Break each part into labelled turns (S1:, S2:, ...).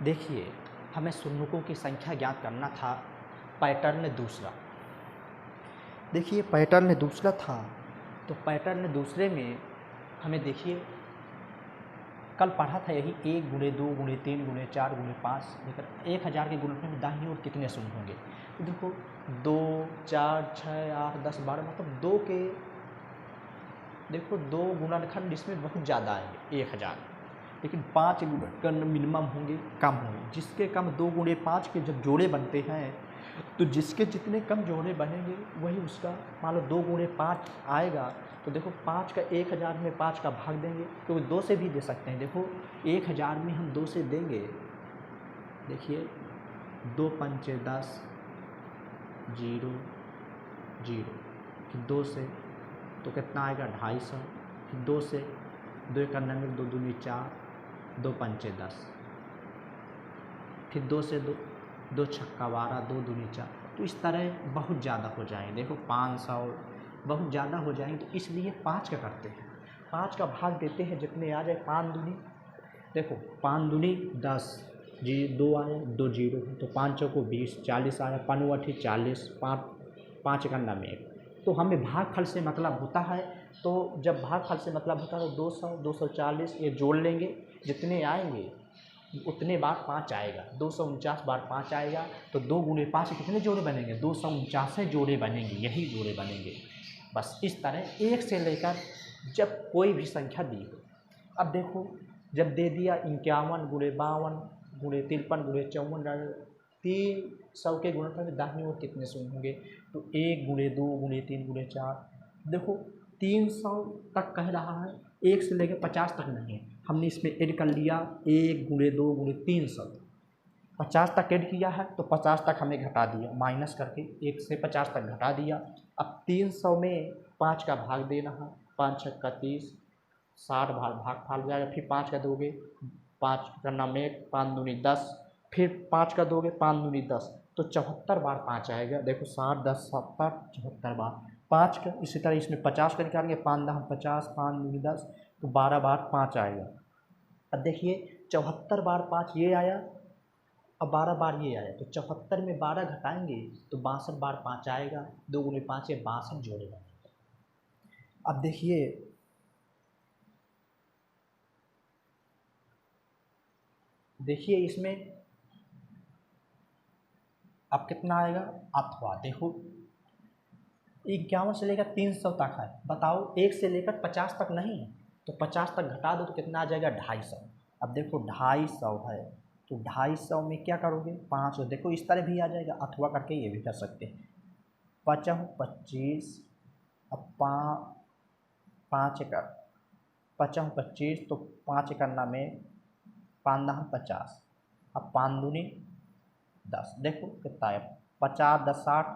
S1: देखिए, हमें शून्यकों की संख्या ज्ञात करना था। पैटर्न दूसरा, देखिए पैटर्न दूसरा था, तो पैटर्न दूसरे में हमें देखिए कल पढ़ा था यही 1 × 2 × 3 × 4 × 5 लेकर 1000 के गुणनफल में दाहिनी ओर कितने शून्य होंगे। तो देखो 2 4 6 8 10 12 मतलब 2 के देखो 2 गुणनखंड इसमें बहुत ज़्यादा आएंगे 1000, लेकिन 5 गुणनखंड मिनिमम होंगे, कम होंगे। जिसके कम 2 × 5 के जब जोड़े बनते हैं तो जिसके जितने कम जोड़े बनेंगे वही उसका, मान लो 2 × 5 आएगा तो देखो 5 का 1000 में 5 का भाग देंगे, क्योंकि 2 से भी दे सकते हैं। देखो 1000 में हम 2 से देंगे, देखिए 2 × 5 = 10 0 0, फिर 2 से तो कितना आएगा 250, फिर 2 से 2 × 99 2 दूनी 4 2 × 5 = 10, फिर 2 से 2 2 छक्का 12 2 दूनी 4, तो इस तरह बहुत ज़्यादा हो जाएंगे। देखो 500 बहुत ज़्यादा हो जाएंगे, तो इसलिए 5 का करते हैं, 5 का भाग देते हैं, जितने आ जाए 5 दूनी, देखो 5 दूनी 10 जी 2 आया 2 0 तो 5 चौको 20 40 आया 5 8 40 5 × 9 तो हमें भागफल से मतलब होता है। तो जब भागफल से मतलब होता है तो 200 240 ये जोड़ लेंगे, जितने आएंगे उतने बार 5 आएगा, 249 बार 5 आएगा, तो 2 × 5 कितने जोड़े बनेंगे 249 जोड़े बनेंगे, यही जोड़े बनेंगे। बस इस तरह 1 से लेकर जब कोई भी संख्या दी हो। अब देखो जब दे दिया 51 × 52 × 53 × 54 300 के गुणनफल में दाहिनी ओर कितने शून्य होंगे। तो 1 × 2 × 3 × 4 देखो 300 तक कह रहा है, 1 से लेकर 50 तक नहीं है, हमने इसमें ऐड कर लिया 1 × 2 × 300, 50 तक ऐड किया है तो 50 तक हमें घटा दिया, माइनस करके 1 से 50 तक घटा दिया। अब 300 में 5 का भाग दे रहा, 5 छक्का 30 60 बार भागफल जाएगा, फिर 5 का दोगे 5 × 9 5 दूनी 10, फिर 5 का दोगे 5 दूनी 10, तो 74 बार 5 आएगा। देखो 60 10 70 74 बार 5 का, इसी तरह इसमें 50 का निकालेंगे 5 10 50 5 दूनी 10, तो 12 बार 5 आएगा। अब देखिए 74 बार 5 ये आया, अब 12 बार ये आया, तो 74 में 12 घटाएंगे तो 62 बार 5 आएगा, 2 × 5 ये 62 जोड़े बनेंगे। अब देखिए इसमें अब कितना आएगा, अथवा देखो 51 से लेकर 300 तक है, बताओ 1 से लेकर 50 तक नहीं है, तो 50 तक घटा दो तो कितना आ जाएगा 250। अब देखो 250 है तो 250 में क्या करोगे 5, देखो इस तरह भी आ जाएगा, अथवा करके ये भी कर सकते हैं। 5 25, अब 5 का 5 25 तो 5 × 9 5 10 50, अब 5 दूनी 10, देखो कितना है 50 10 60,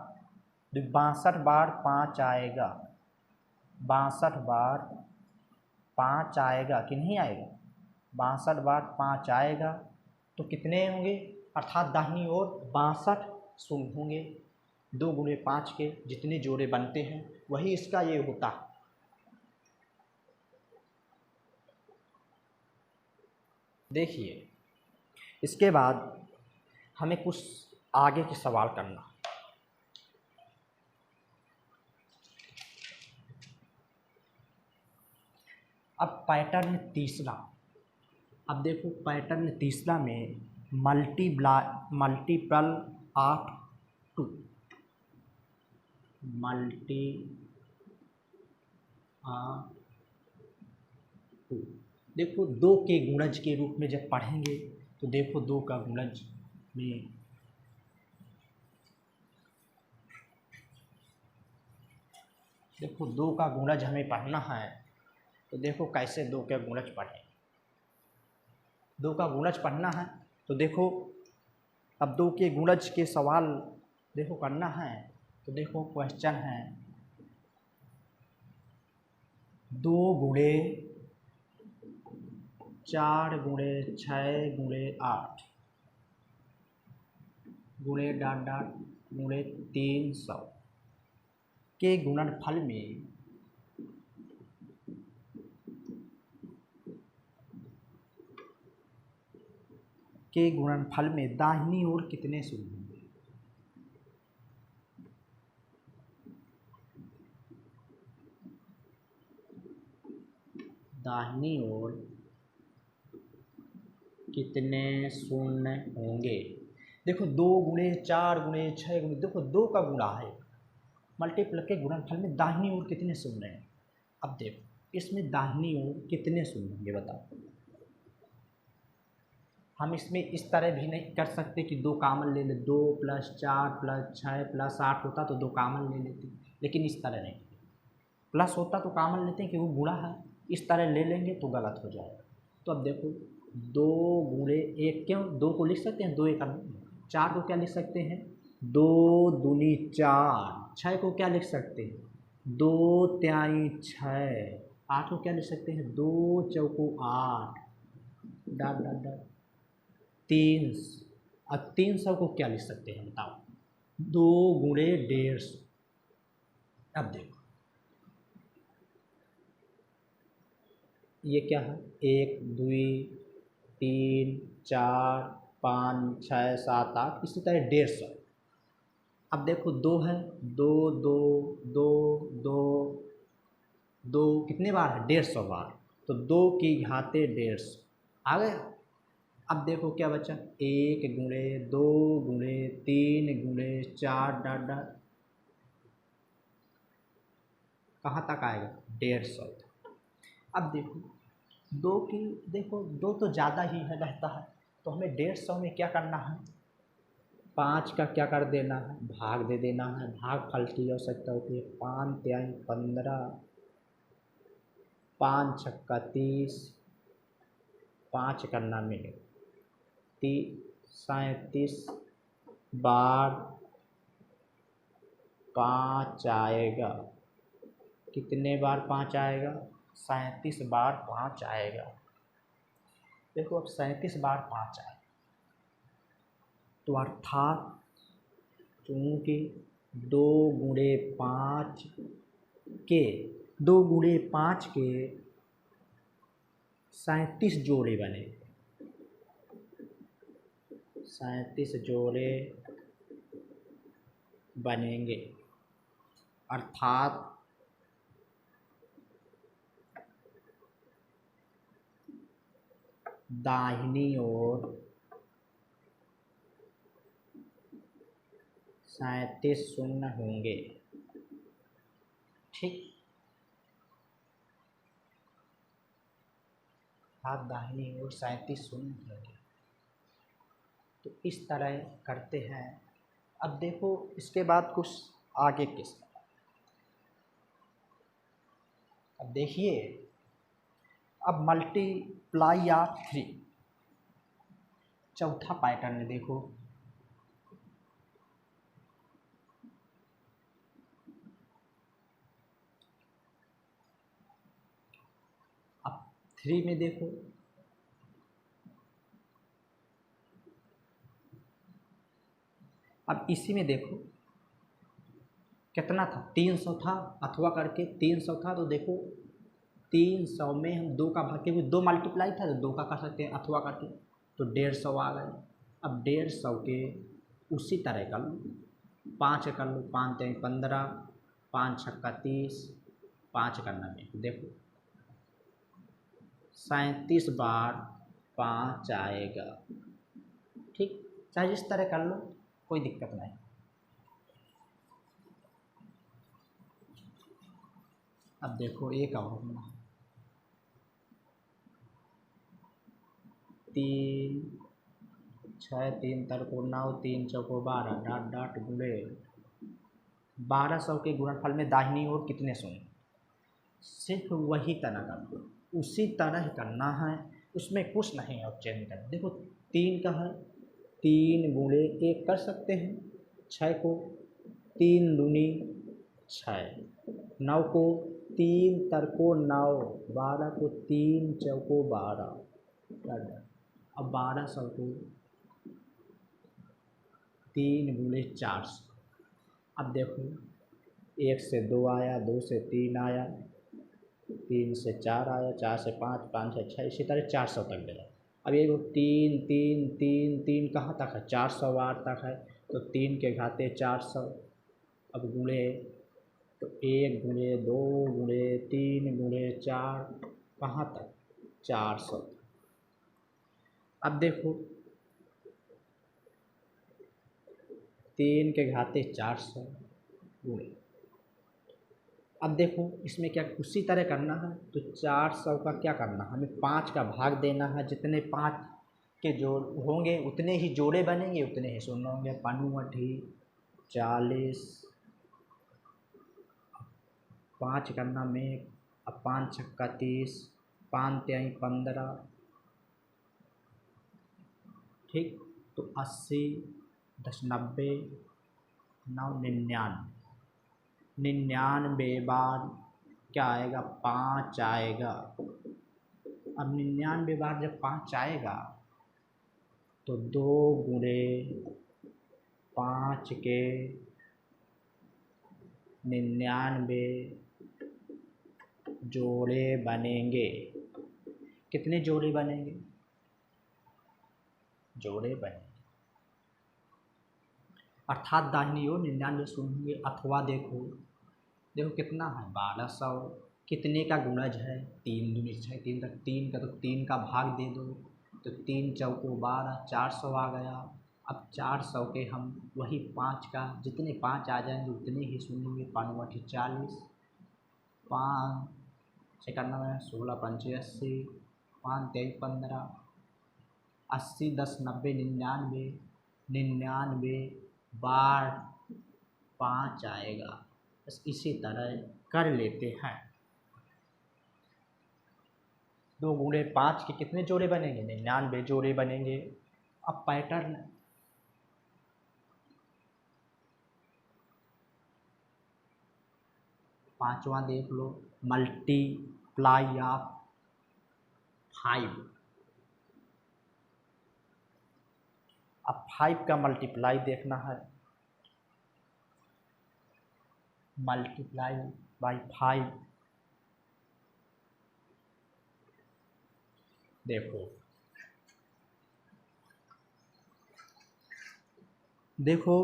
S1: 62 बार 5 आएगा, 62 बार 5 आएगा कि नहीं आएगा, 62 बार 5 आएगा तो कितने होंगे, अर्थात दाहिनी ओर 62 शून्य होंगे। 2 × 5 के जितने जोड़े बनते हैं वही इसका ये होता है। देखिए इसके बाद हमें कुछ आगे के सवाल करना। अब पैटर्न तीसरा, अब देखो पैटर्न तीसरा में मल्टीपल ऑफ 2 देखो 2 के गुणज के रूप में जब पढ़ेंगे तो देखो 2 का गुणज में देखो 2 का गुणज हमें पढ़ना है, तो देखो कैसे 2 का गुणज पढ़ें। 2 का गुणज पढ़ना है तो देखो अब 2 के गुणज के सवाल देखो करना है, तो देखो क्वेश्चन है 2 × 4 × 6 × 8 × 300 के गुणनफल में के गुणनफल में दाहिनी ओर कितने शून्य होंगे? दाहिनी ओर कितने शून्य होंगे? देखो 2 गुणे 4 गुणे 6 गुणे, देखो 2 का गुणा है, मल्टीप्ल के गुणनफल में दाहिनी ओर कितने शून्य हैं? अब देखो इसमें दाहिनी ओर कितने शून्य होंगे बताओ। हम इसमें इस तरह भी नहीं कर सकते कि 2 कामन ले ले, 2 + 4 + 6 + 8 होता तो 2 कामन ले लेते, लेकिन इस तरह नहीं, प्लस होता तो कामन लेते हैं कि वो गुणा है, इस तरह ले लेंगे तो गलत हो जाएगा। तो अब देखो 2 गुणे 1, क्यों 2 को लिख सकते हैं, 2 1 4 को क्या लिख सकते हैं, 2 दूनी 4, 6 को क्या लिख सकते हैं, 2 त्याई 6, 8 को क्या लिख सकते हैं, 2 चौको 8, डॉट डॉट डॉट 3, अब 300 को क्या लिख सकते हैं बताओ, 2 गुणे 150। अब देखो ये क्या है, 1 2 3 4 5 6 7 8, इसी तरह 150। अब देखो 2 है, 2 2 2 2 2 कितने बार है, 150 बार, तो 2 की घाते 150 आ गया। अब देखो क्या बचा, 1 गुणे 2 गुणे 3 गुणे 4 डॉट डॉट कहाँ तक आएगा, 150। अब देखो 2 की, देखो 2 तो ज़्यादा ही है रहता है, तो हमें 150 में क्या करना है, 5 का क्या कर देना है, भाग दे देना है। भाग फल की आवश्यकता होती है, 5 त्याई 15, 5 छक्का 30, 5 करना मिनट, 37 बार 5 आएगा, कितने बार 5 आएगा, 37 बार 5 आएगा। देखो अब 37 बार 5 आए, तो अर्थात चूँकि 2 गुणे 5 के 2 गुणे 5 के 37 जोड़े बने, 37 जोड़े बनेंगे, अर्थात दाहिनी ओर 37 शून्य होंगे। ठीक, आप दाहिनी ओर 37 शून्य होंगे। तो इस तरह करते हैं। अब देखो इसके बाद कुछ आगे किस, अब देखिए, अब मल्टीप्लाई ऑफ 3, चौथा पैटर्न देखो, अब 3 में देखो, अब इसी में देखो कितना था, 300 था, अथवा करके 300 था, तो देखो 300 में हम 2 का भाग, क्योंकि 2 मल्टीप्लाई था तो 2 का कर सकते हैं अथवा करके, तो 150 आ गए। अब 150 के उसी तरह कर लो, 5 कर लो, 5 3 15, 5 छक्का 30, 5 करना में देखो 37 बार 5 आएगा। ठीक, चाहे इस तरह कर लो, कोई दिक्कत नहीं। अब देखो एक और होना, 3 6 3 तरको 9, 3 चौको 12 डॉट डॉट गुणे 1200 के गुणनफल में दाहिनी ओर कितने शून्य, सिर्फ वही तरह करना, उसी तरह करना है, उसमें कुछ नहीं है चेंज करना। देखो 3 का है, 3 गुणे 1 कर सकते हैं, 6 को 3 दूनी 6, 9 को 3 तरको 9, 12 को 3 चौको 12, अब 1200 को 3 गुणे 400। अब देखो 1 से 2 आया, 2 से 3 आया, 3 से 4 आया, 4 से 5, 5 से 6, इसी तरह 400 तक गया। अब ये 3 3 3 3 कहाँ तक है, 400 बार तक है, तो 3 के घाते 400। अब गुणे, तो 1 गुणे 2 गुणे 3 गुणे 4 कहाँ तक, 400। अब देखो 3 के घाते 400 गुणे, अब देखो इसमें क्या उसी तरह करना है, तो 400 का क्या करना है, हमें 5 का भाग देना है, जितने 5 के जोड़ होंगे उतने ही जोड़े बनेंगे, उतने ही शून्य होंगे। 5 40, 5 करना में, अब 5 छक्का 30, 5 तिहाई 15, ठीक, तो 80, 10 90, 9 99, 99 बार क्या आएगा, 5 आएगा। अब 99 बार जब 5 आएगा तो 2 गुणे 5 के 99 जोड़े बनेंगे। कितने जोड़े बनेंगे, जोड़े बनेंगे, अर्थात दाहिनी ओर 99 शून्य होंगे। अथवा देखो कितना है, 1200, कितने का गुणज है, 3 दूनी 6, 3 तक 3 का, तो 3 का भाग दे दो, तो 3 चौको 12, 400 आ गया। अब 400 के हम वही 5 का, जितने 5 आ जाएंगे उतने ही शून्य होंगे। 5 40, 5 96, 16 पंचे 80, 5 23 15, 80 10 90 99, 99 बार 5 आएगा। बस इसी तरह कर लेते हैं। 2 गुणे 5 के कितने जोड़े बनेंगे, 99 जोड़े बनेंगे। अब पैटर्न, पांचवा देख लो, मल्टीप्लाई ऑफ 5। अब 5 का मल्टीप्लाई देखना है, मल्टीप्लाई बाई 5, देखो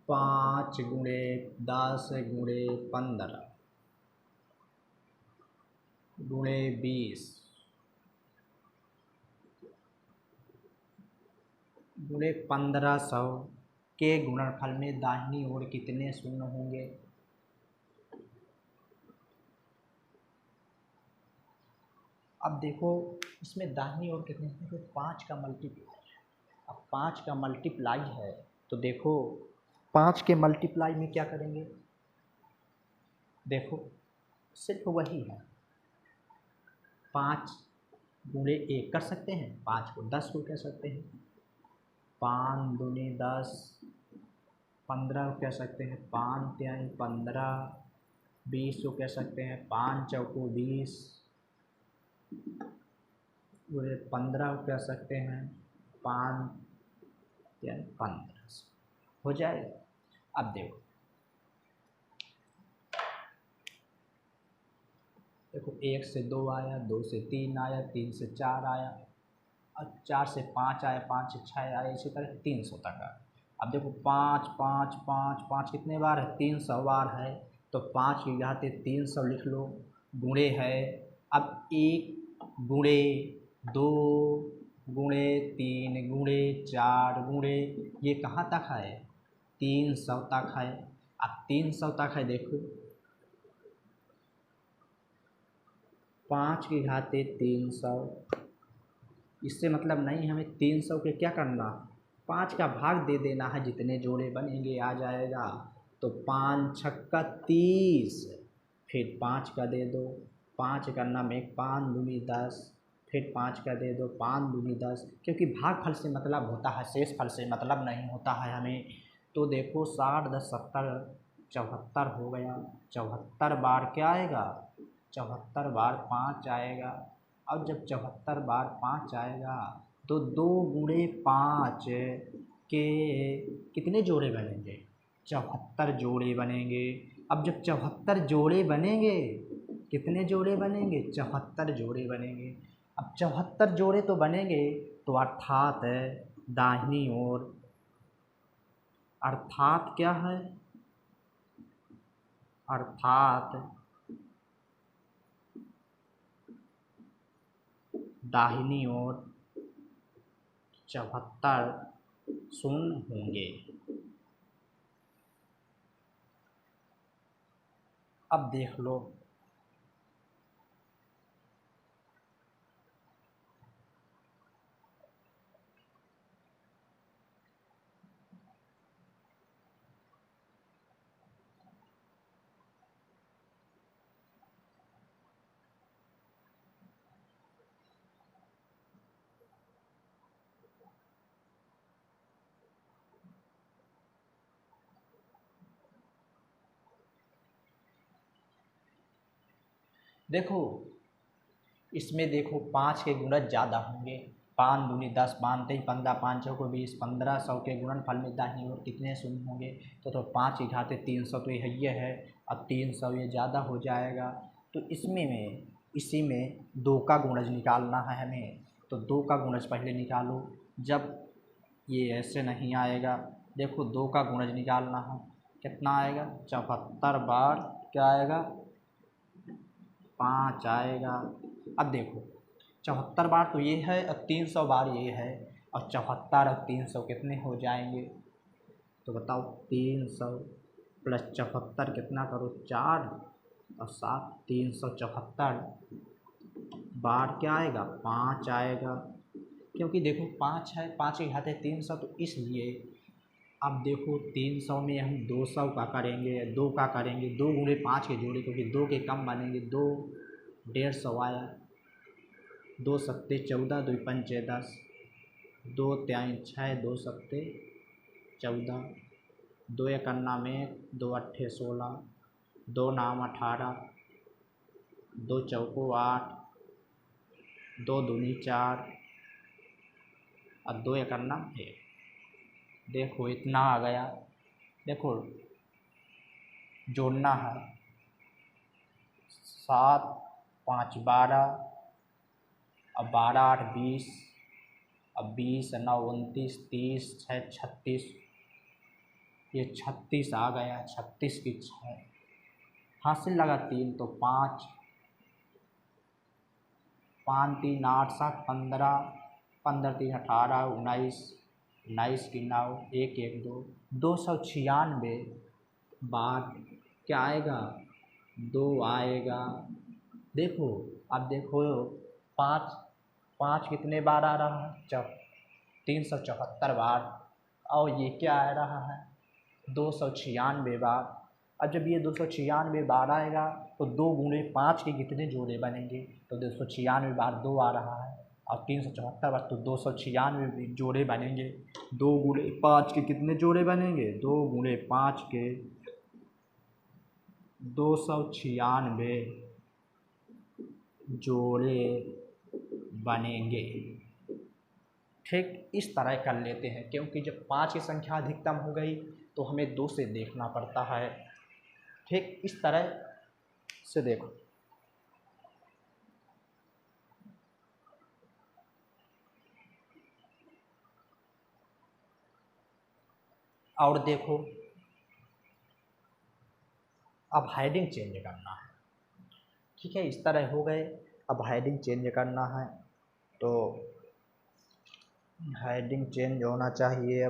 S1: 5 गुणे 10 गुणे 15 गुणे 20 गुणे 1500 के गुणनफल में दाहिनी ओर कितने शून्य होंगे। अब देखो इसमें दाहिनी ओर कितने, देखो 5 का मल्टीप्लाई, अब 5 का मल्टीप्लाई है तो देखो 5 के मल्टीप्लाई में क्या करेंगे, देखो सिर्फ वही है, 5 गुणे 1 कर सकते हैं, 5 को 10 को कह सकते हैं, 5 दूनी 10, 15 को कह सकते हैं, 5 तिहाई 15, 20 को कह सकते हैं, 5 चौको 20, 15 को कह सकते हैं, 5 तिहाई 15 हो जाएगा। अब देखो 1 से 2 आया, 2 से 3 आया, 3 से 4 आया, और 4 से 5 आया, 5 से 6 आया, इसी तरह 300 तक आया। अब देखो 5 5 5 5 कितने बार है, 300 बार है, तो 5 की घाते 300 लिख लो, गुणे है। अब 1 गुणे 2 गुणे 3 गुणे 4 गुणे, ये कहाँ तक है, 300 तक है। अब 300 तक है, देखो 5 की घाते 300, इससे मतलब नहीं, हमें 300 के क्या करना, 5 का भाग दे देना है, जितने जोड़े बनेंगे आ जाएगा। तो 5 छक्का 30, फिर 5 का दे दो, 5 करना में 5 दूनी 10, फिर 5 का दे दो, 5 दूनी 10, क्योंकि भागफल से मतलब होता है, शेषफल से मतलब नहीं होता है हमें। तो देखो 60 10 70 74 हो गया, 74 बार क्या आएगा, 74 बार 5 आएगा। अब जब 74 बार 5 आएगा तो 2 गुणे 5 के कितने जोड़े बनेंगे, 74 जोड़े बनेंगे। अब जब 74 जोड़े बनेंगे कितने जोड़े बनेंगे? 74 जोड़े बनेंगे। अब 74 जोड़े तो बनेंगे, तो अर्थात दाहिनी ओर, अर्थात क्या है? अर्थात दाहिनी ओर 74 शून्य होंगे। अब देख लो, देखो इसमें देखो 5 के गुणज ज़्यादा होंगे। 5 दूनी 10, 5 3 15, 5 चौको 20, 1500 के गुणनफल में दाहिनी ओर कितने शून्य होंगे? तो 5 की घात 300 तो ये है। अब 300 ये ज़्यादा हो जाएगा, तो इसी में 2 का गुणज निकालना है हमें। तो 2 का गुणज पहले निकालो, जब ये ऐसे नहीं आएगा। देखो 2 का गुणज निकालना है, कितना आएगा? 74 बार क्या आएगा? 5 आएगा। अब देखो 74 बार तो ये है, अब 300 बार ये है, और 74 और 300 कितने हो जाएंगे? तो बताओ 300 प्लस 74 कितना करो? 4 और 7, 374 बार क्या आएगा? 5 आएगा। क्योंकि देखो 5 है, 5 की घात 300, तो इसलिए अब देखो 300 में हम 200 का करेंगे, 2 का करेंगे, 2 गुणे 5 के जोड़े, क्योंकि 2 के कम बनेंगे। 2 150 आया, 2 सत्ते 14, 2 पंचे 10, 2 त्याई 6, 2 सत्ते 14, 2 एकन्ना में, 2 अट्ठे 16, 2 नाम 18, 2 चौको 8, 2 दूनी 4 और 2 एकन्ना 1। देखो इतना आ गया। देखो जोड़ना है, 7 5 12, अब 12 8 20, अब 20 9 29 30 6 36, ये 36 आ गया। 36 की 6 हासिल लगा 3, तो 5 5 3 8 7 15, 15 3 18 19, 19 की 9, 1 1 2, 296 बार क्या आएगा? 2 आएगा। देखो अब देखो 5 5 कितने बार आ रहा है? 374 बार, और ये क्या आ रहा है? 296 बार। अब जब ये 296 बार आएगा, तो 2 गुणे 5 के कितने जोड़े बनेंगे? तो 296 बार 2 आ रहा है, और 374 बार, तो 296 जोड़े बनेंगे। 2 गुणे 5 के कितने जोड़े बनेंगे? 2 गुणे 5 के 296 जोड़े बनेंगे। ठीक इस तरह कर लेते हैं, क्योंकि जब 5 की संख्या अधिकतम हो गई तो हमें 2 से देखना पड़ता है। ठीक इस तरह से देखो, और देखो अब हेडिंग चेंज करना है। ठीक है, इस तरह हो गए। अब हेडिंग चेंज करना है, तो हेडिंग चेंज होना चाहिए।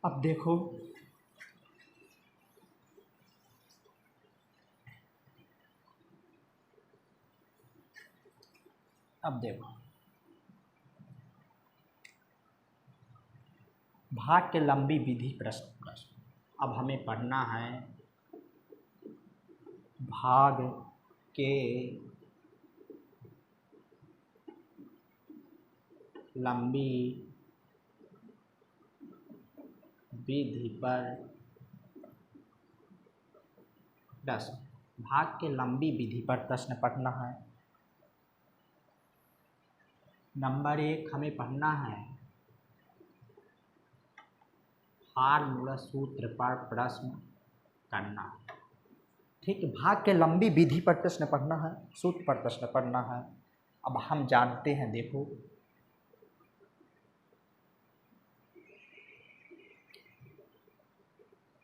S1: अब देखो भाग के लंबी विधि प्रश्न। अब हमें पढ़ना है भाग के लंबी विधि पर प्रश्न। भाग के लंबी विधि पर प्रश्न पढ़ना है। नंबर 1 हमें पढ़ना है फार्मूला, सूत्र पर प्रश्न करना। ठीक, भाग के लंबी विधि पर प्रश्न पढ़ना है, सूत्र पर प्रश्न पढ़ना है। अब हम जानते हैं, देखो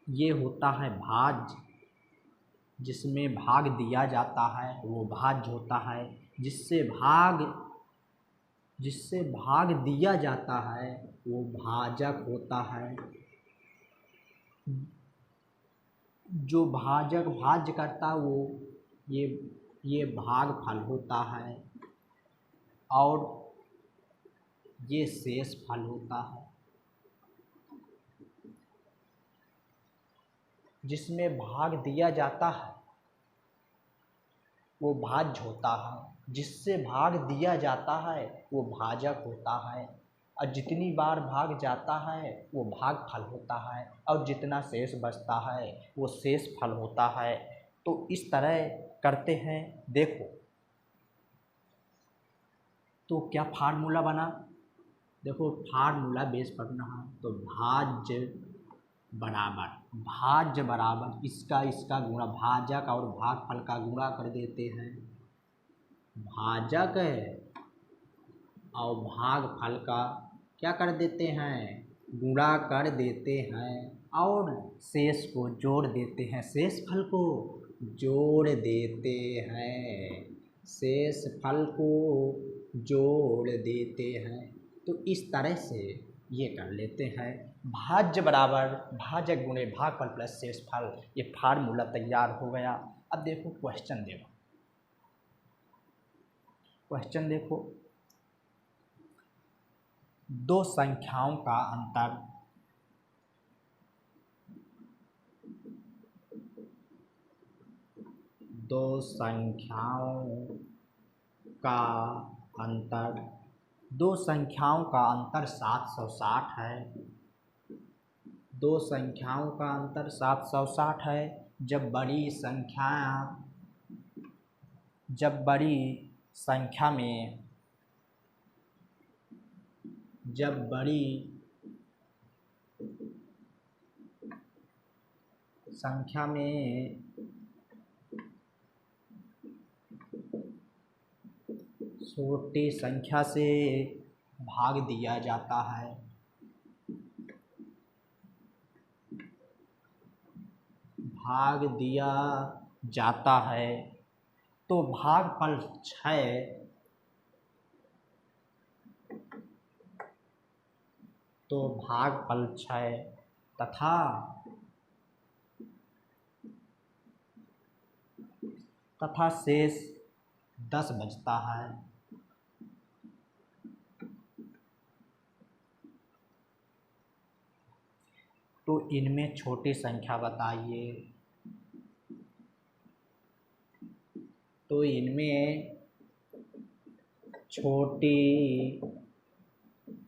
S1: ये होता है भाज्य, जिसमें भाग दिया जाता है वो भाज्य होता है। जिससे भाग दिया जाता है वो भाजक होता है। जो भाजक भाज्य करता है वो ये भागफल होता है, और ये शेष फल होता है। जिसमें भाग दिया जाता है वो भाज्य होता है, जिससे भाग दिया जाता है वो भाजक होता है, और जितनी बार भाग जाता है वो भागफल होता है, और जितना शेष बचता है वो शेष फल होता है। तो इस तरह करते हैं। देखो तो क्या फार्मूला बना, देखो फार्मूला बेस पढ़ना है। तो भाज्य बराबर इसका गुणा, भाजक और भागफल का गुणा कर देते हैं। भाजक और भागफल का क्या कर देते हैं, गुणा कर देते हैं, और शेष को जोड़ देते हैं, शेष फल को जोड़ देते हैं, शेष फल को जोड़ देते हैं। तो इस तरह से ये कर लेते हैं। भाज्य बराबर भाजक गुणे भागफल प्लस शेष फल, ये फार्मूला तैयार हो गया। अब देखो क्वेश्चन देखो, दो संख्याओं का अंतर दो संख्याओं का अंतर 760 है। दो संख्याओं का अंतर 760 है। जब बड़ी संख्या में छोटी संख्या से भाग दिया जाता है, तो भागफल 6 तथा शेष 10 बचता है। तो इनमें छोटी संख्या बताइए। तो इनमें छोटी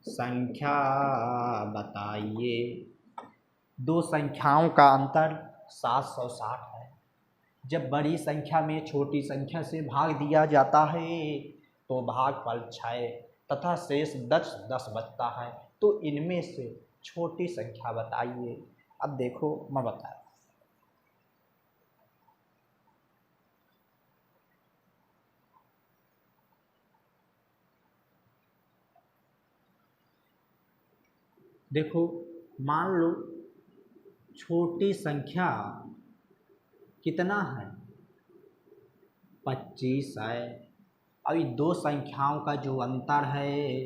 S1: संख्या बताइए। दो संख्याओं का अंतर 760 है। जब बड़ी संख्या में छोटी संख्या से भाग दिया जाता है तो भागफल 6 तथा शेष 10 बचता है। तो इनमें से छोटी संख्या बताइए। अब देखो मैं बता रहा हूँ। देखो मान लो छोटी संख्या कितना है, 25 है। अभी दो संख्याओं का जो अंतर है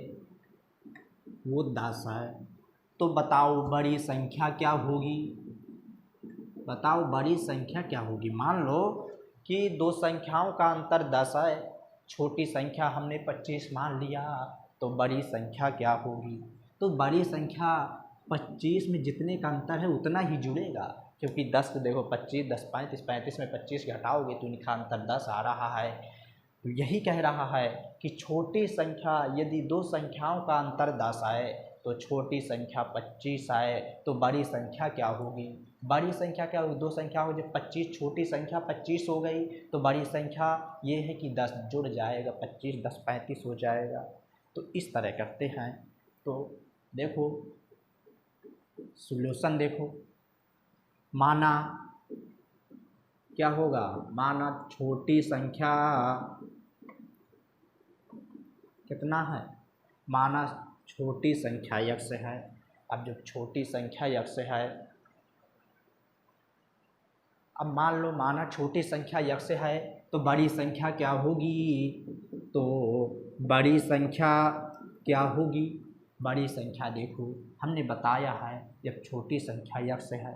S1: वो 10 है। तो बताओ बड़ी संख्या क्या होगी। मान लो कि दो संख्याओं का अंतर 10 है, छोटी संख्या हमने 25 मान लिया, तो बड़ी संख्या क्या होगी। तो बड़ी संख्या 25 में जितने का अंतर है उतना ही जुड़ेगा, क्योंकि 10 देखो 25 10 35 35 में 25 घटाओगे तो इनका अंतर 10 आ रहा है। तो यही कह रहा है कि छोटी संख्या यदि दो संख्याओं का अंतर 10 है तो छोटी संख्या 25 है, तो बड़ी संख्या क्या होगी। बड़ी संख्या क्या होगी, दो संख्या हो जब 25, छोटी संख्या 25 हो गई, तो बड़ी संख्या ये है कि 10 जुड़ जाएगा, 25 10 35 हो जाएगा। तो तो इस तरह करते हैं। तो देखो सॉल्यूशन देखो, माना क्या होगा, माना छोटी संख्या कितना है, माना छोटी संख्या x है। अब जब छोटी संख्या x है, अब मान लो माना छोटी संख्या x है तो बड़ी संख्या क्या होगी, तो बड़ी संख्या क्या होगी, बड़ी संख्या देखो हमने बताया है जब छोटी संख्या x है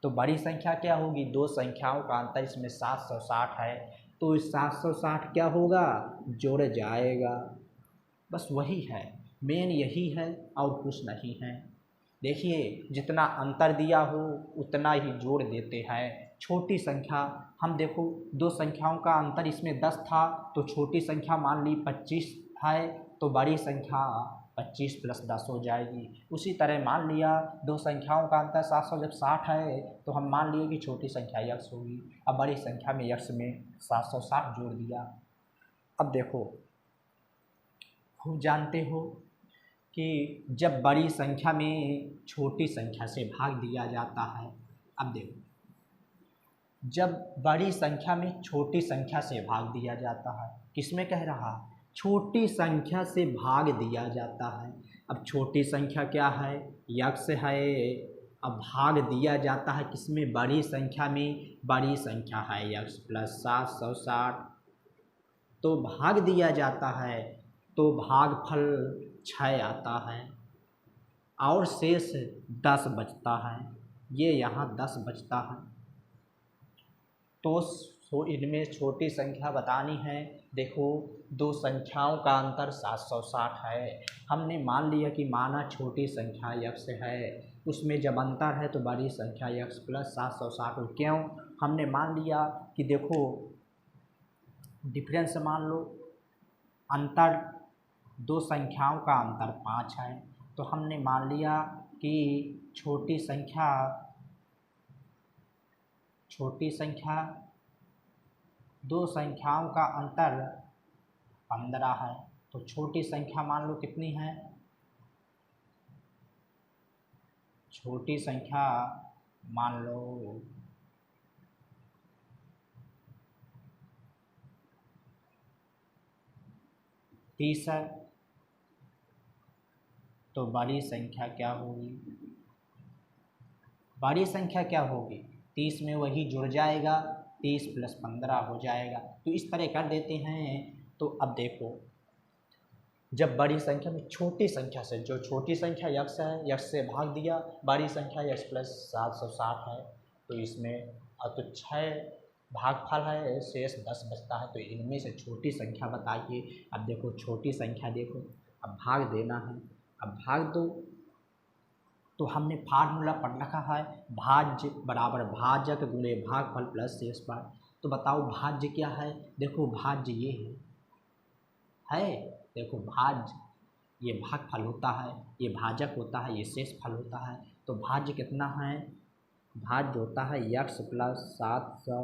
S1: तो बड़ी संख्या क्या होगी, दो संख्याओं का अंतर इसमें 760 है तो इस 760 क्या होगा, जुड़ जाएगा। बस वही है, मेन यही है और कुछ नहीं है। देखिए जितना अंतर दिया हो उतना ही जोड़ देते हैं। छोटी संख्या हम देखो दो संख्याओं का अंतर इसमें 10 था तो छोटी संख्या मान ली 25 है तो बड़ी संख्या 25 + 10 हो जाएगी। उसी तरह मान लिया दो संख्याओं का अंतर 700 जब 60 है तो हम मान लिए कि छोटी संख्या x होगी। अब बड़ी संख्या में x में 760 जोड़ दिया। अब देखो खूब जानते हो कि जब बड़ी संख्या में छोटी संख्या से भाग दिया जाता है, अब देखो जब बड़ी संख्या में छोटी संख्या से भाग दिया जाता है, किसमें कह रहा, छोटी संख्या से भाग दिया जाता है। अब छोटी संख्या क्या है, x है। अब भाग दिया जाता है किसमें, बड़ी संख्या में, बड़ी संख्या है x + 760 तो भाग दिया जाता है तो भागफल 6 आता है और शेष 10 बचता है, ये यहाँ 10 बचता है। तो इनमें छोटी संख्या बतानी है। देखो दो संख्याओं का अंतर 760 है, हमने मान लिया कि माना छोटी संख्या x है उसमें जब अंतर है तो बड़ी संख्या x + 760। क्यों, हमने मान लिया कि देखो डिफरेंस मान लो, अंतर दो संख्याओं का अंतर 5 है तो हमने मान लिया कि छोटी संख्या दो संख्याओं का अंतर 15 है तो छोटी संख्या मान लो कितनी है, छोटी संख्या मान लो 30 है तो बड़ी संख्या क्या होगी, बड़ी संख्या क्या होगी 30 में वही जुड़ जाएगा, 30 + 15 हो जाएगा। तो इस तरह कर देते हैं। तो अब देखो जब बड़ी संख्या में छोटी संख्या से, जो छोटी संख्या x है, x से भाग दिया, बड़ी संख्या x + 760 है तो इसमें तो 6 भागफल है, शेष 10 बचता है। तो इनमें से छोटी संख्या बताइए। अब देखो छोटी संख्या देखो, अब भाग देना है, अब भाग दो तो हमने फार्मूला पढ़ रखा है, भाज्य बराबर भाजक गुणे भागफल प्लस शेष भाग। तो बताओ भाज्य क्या है, देखो भाज्य ये है देखो भाज्य ये भागफल होता है, ये भाजक होता है, ये शेष फल होता है। तो भाज्य कितना है, भाज्य होता है x + 700